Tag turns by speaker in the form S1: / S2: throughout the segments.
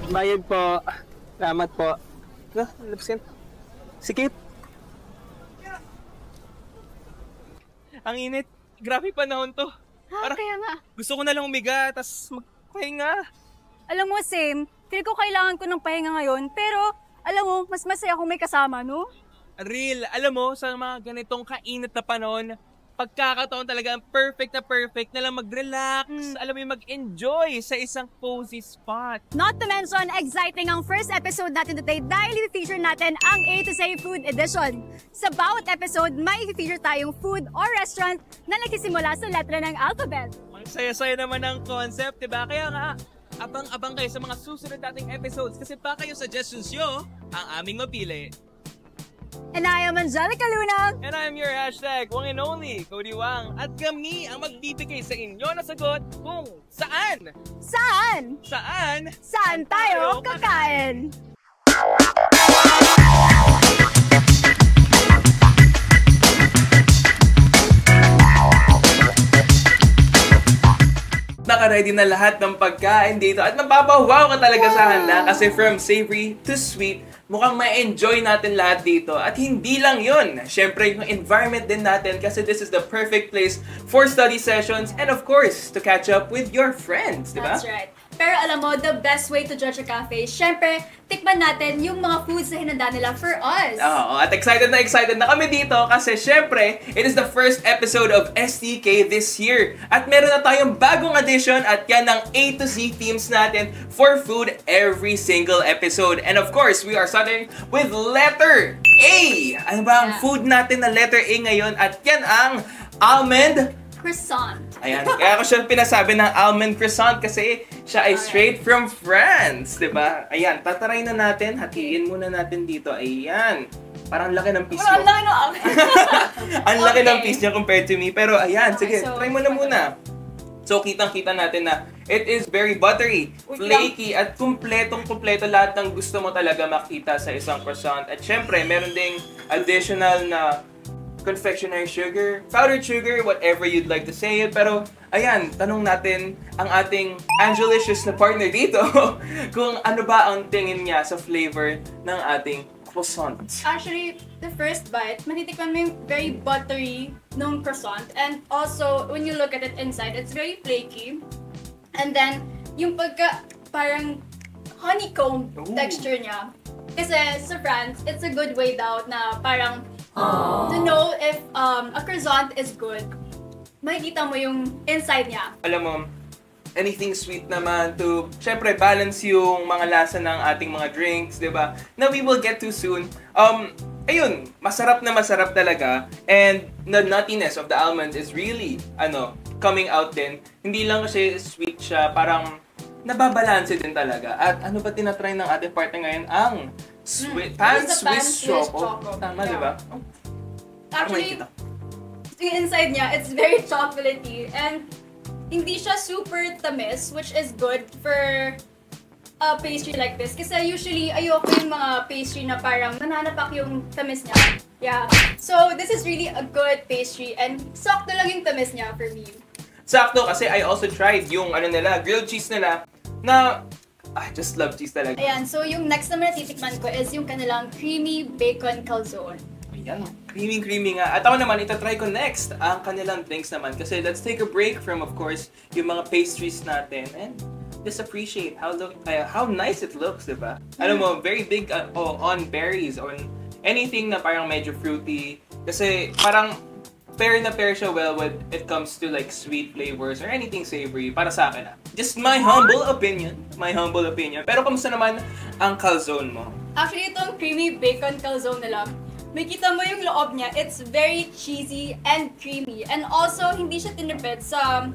S1: Bayad po. Salamat po. Lapsin. Sikip. Ang init. Grabe panahon to. Parang
S2: Kaya nga.
S1: gusto ko na lang umiga, tas magpahinga.
S2: Alam mo, Sim, feel ko kailangan ko ng pahinga ngayon, pero alam mo, mas masaya kung may kasama, no?
S1: Real, alam mo, sa mga ganitong kainit na panahon, pagkakataon talaga ang perfect na lang mag-relax, alam mo yung mag-enjoy sa isang cozy spot.
S2: Not to mention, exciting ang first episode natin today dahil i-feature natin ang A to Z Food Edition. Sa bawat episode, may i-feature tayong food or restaurant na nagsisimula sa letra ng alphabet.
S1: Ang saya-saya naman ang concept, diba? Kaya nga, abang-abang kayo sa mga susunod nating episodes kasi baka yung suggestions nyo ang aming mapili.
S2: And I am Angelica Luna.
S1: And I'm your hashtag, one and only, Cody Wang. At kami ang magbibigay sa inyo na sagot kung saan?
S2: Saan?
S1: Saan?
S2: Saan tayo kakain?
S1: Naka-ready na lahat ng pagkain dito at mapapawaw ka talaga sa handa kasi from savory to sweet, mukhang ma-enjoy natin lahat dito. At hindi lang yun. Syempre, yung environment din natin kasi this is the perfect place for study sessions and of course, to catch up with your friends, di ba?
S2: That's right. Pero alam mo, the best way to judge a cafe, syempre, tikman natin yung mga foods na hinanda nila for us.
S1: Oo, at excited na kami dito kasi syempre, it is the first episode of STK this year. At meron na tayong bagong addition at yan ang A to Z themes natin for food every single episode. And of course, we are starting with letter A. Ano ba ang food natin na letter A ngayon? At yan ang almond
S2: croissant.
S1: Ayan, kaya ko siya pinasabi ng almond croissant kasi siya ay straight from France, di ba? Ayan, tatry na natin, hatiin muna natin dito. Ayan, parang laki ng piece
S2: Ang
S1: mo.
S2: laki ng almond.
S1: Ang laki ng piece niya compared to me. Pero ayan, sige,
S2: so,
S1: try mo na muna. So, kitang-kita natin na it is very buttery, flaky, at kumpletong-kumpleto lahat ng gusto mo talaga makita sa isang croissant. At syempre, meron ding additional na confectionery sugar, powdered sugar, whatever you'd like to say it. Pero, ayan, tanong natin ang ating Angelicious na partner dito kung ano ba ang tingin niya sa flavor ng ating croissant.
S2: Actually, the first bite, matitikman mo yung very buttery nung croissant. And also, when you look at it inside, it's very flaky. And then, yung parang honeycomb texture niya. Kasi sa France, it's a good way daw na parang to know if a croissant is good, makikita mo yung inside niya.
S1: Alam mo, anything sweet naman to, syempre, balance yung mga lasa ng ating mga drinks, di ba? Na we will get to soon. Ayun, masarap talaga. And the nuttiness of the almond is really, coming out din. Hindi lang kasi sweet siya, parang nababalanse din talaga. At ano ba tinatry ng ating partner ngayon? Ang pan-Swiss choco. Tama, di ba?
S2: Actually, yung inside niya, it's very chocolatey. And hindi siya super tamis, which is good for a pastry like this. Kasi usually, ayoko yung mga pastry na parang nananapak yung tamis niya. Yeah. So, this is really a good pastry. And sakto lang yung tamis niya for me.
S1: Sakto kasi I also tried yung grilled cheese nila na I just love cheese talaga.
S2: Ayan, so yung next naman na titikman ko is yung kanilang creamy bacon calzone.
S1: Ayan, creamy nga. At ako naman, itatry ko next ang kanilang drinks naman. Kasi let's take a break from, of course, yung mga pastries natin. And just appreciate how nice it looks, diba? Alam mo, very big on berries, on anything na parang medyo fruity. Kasi parang pair na pair siya well when it comes to like sweet flavors or anything savory para sa akin. Just my humble opinion. Pero kamusta naman ang calzone mo?
S2: Actually, itong creamy bacon calzone nila, makita mo yung loob niya, it's very cheesy and creamy. And also, hindi siya tinipid sa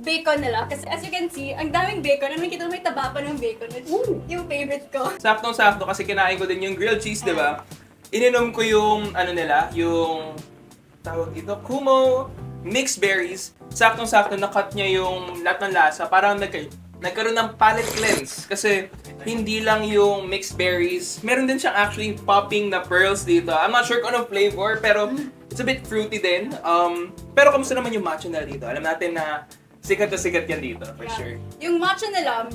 S2: bacon nila. Kasi as you can see, ang daming bacon. And makita mo may taba pa ng bacon. It's yung favorite ko.
S1: Saktong-sakto kasi kinain ko din yung grilled cheese, di ba? Ininom ko yung yung tawag dito, Kumo mixed berries. Saktong-sakto na-cut niya yung lahat ng lasa. Parang nagkaroon ng palate cleanse. Kasi hindi lang yung mixed berries. Meron din siyang actually popping na pearls dito. I'm not sure kung anong flavor, pero it's a bit fruity din. Pero kamusta naman yung matcha nila dito? Alam natin na sikat na sikat yan dito, for sure.
S2: Yung matcha nila,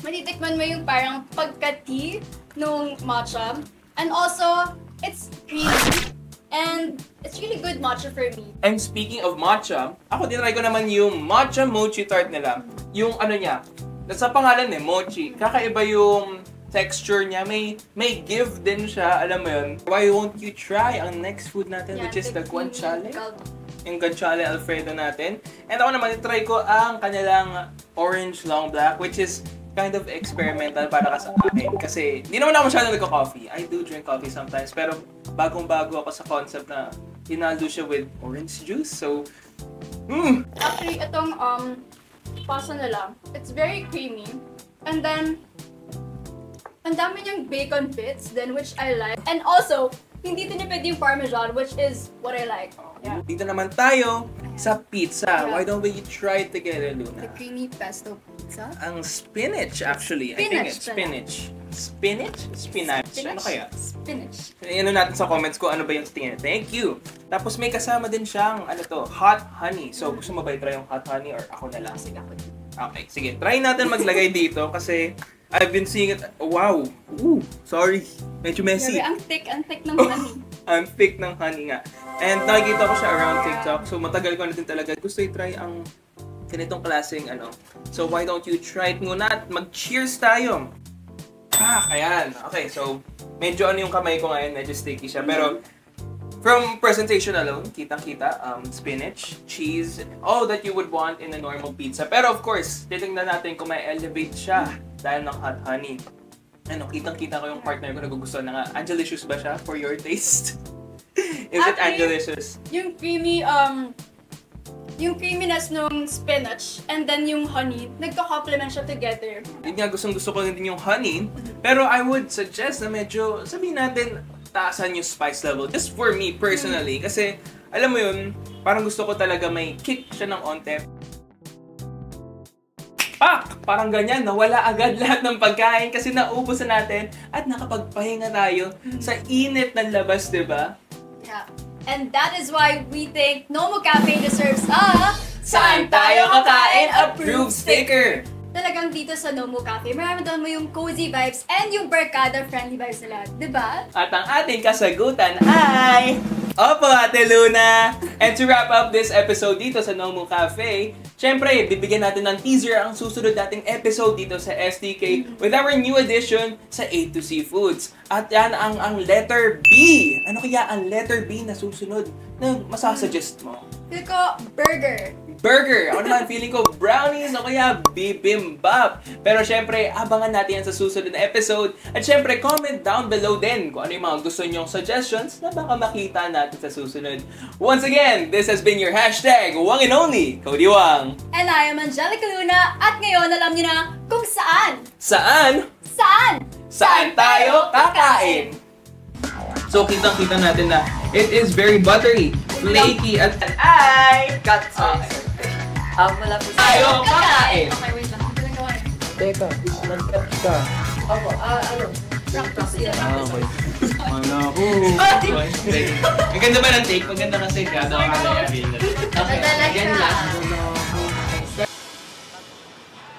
S2: matitikman mo yung parang pagka-tea nung matcha. And also, it's creamy. And it's really good matcha for me.
S1: And speaking of matcha, ako dinry ko naman yung matcha mochi tart nila. Yung ano niya, sa pangalan mochi. Kakaiba yung texture niya. May give din siya, alam mo yun. Why won't you try ang next food natin, which is the guanciale? Yung guanciale Alfredo natin. And ako naman, try ko ang kanilang orange long black, which is kind of experimental para sa akin. Kasi hindi naman ako masyadong nagko-coffee. I do drink coffee sometimes, pero bagong-bago ako sa concept na hinalo siya with orange juice. So,
S2: Actually, itong pasta nila, it's very creamy. And then, ang dami niyang bacon bits, then which I like. And also, hindi tinipid yung parmesan, which is what I like. Yeah.
S1: Dito naman tayo sa pizza. Why don't we try it together, Luna?
S2: The creamy pesto pizza?
S1: Ang spinach, actually. I think it's spinach. Spinach? Spinach? Ano kaya?
S2: Spinach.
S1: Ano natin sa comments ko ano ba yung tingin. Thank you! Tapos may kasama din siyang, hot honey. So, gusto mo ba i-try yung hot honey or ako na lang?
S2: Sige ako.
S1: Okay, sige. Try natin maglagay dito kasi I've been seeing it. Wow! Ooh, sorry. Medyo messy.
S2: Ang thick ng honey.
S1: Ang thick ng honey nga. And nakikita ko siya around TikTok. So matagal ko na din talaga gusto i-try ang ganitong klaseng So why don't you try it muna at mag-cheers tayo. Ayan. Okay, so medyo yung kamay ko ngayon, medyo sticky siya. Pero from presentation alone, kitang-kita, spinach, cheese, all that you would want in a normal pizza. Pero of course, titingnan natin kung may elevate siya dahil ng hot honey. Kitang-kita ko yung partner ko nagugustuhan na nga. Angelicious ba siya for your taste? Is it Angelicious?
S2: Yung creamy, yung creaminess ng spinach and then yung honey, nagka-complement siya together.
S1: Yun nga, gustong-gusto ko din yung honey. Pero I would suggest na medyo, sabihin natin, taasan yung spice level. Just for me, personally. Kasi, alam mo yun, parang gusto ko talaga may kick siya ng onte. Parang ganyan, nawala agad lahat ng pagkain kasi naubos na natin at nakapagpahinga tayo sa init ng labas, diba?
S2: Yeah. And that is why we think Nomu Cafe deserves a
S1: Saan Tayo Kakain Approved Sticker!
S2: Talagang dito sa Nomu Cafe, mararamdaman mo yung cozy vibes and yung barkada-friendly vibes nila, diba?
S1: At ang ating kasagutan ay... Opo, Ate Luna! And to wrap up this episode dito sa Nomu Cafe, syempre, bibigyan natin ng teaser ang susunod nating episode dito sa STK with our new addition sa A to C Foods. At yan ang letter B. Ano kaya ang letter B na susunod na masasuggest mo?
S2: Feel ko, burger.
S1: Burger! Ako naman, feeling ko brownies o kaya bibimbap. Pero syempre, abangan natin yan sa susunod na episode. At syempre, comment down below din kung ano yung mga gusto nyong suggestions na baka makita natin sa susunod. Once again, this has been your hashtag, Wang and Only, Cody Wang.
S2: And I am Angelica Luna. At ngayon, alam niyo na kung saan.
S1: Saan?
S2: Saan?
S1: Saan tayo kakain? So, kitang-kita natin na it is very buttery, flaky, at ay!
S3: Got sauce. Wala po
S1: Tayo kakain!
S2: Okay, wait lang. Ito lang gawin.
S3: Teka, nag-cut ka. Opo,
S2: Practice yan.
S1: Okay. Ako. Ang ganda ba ng take? Maganda kasi gano'n ka na yan.
S3: Madala siya.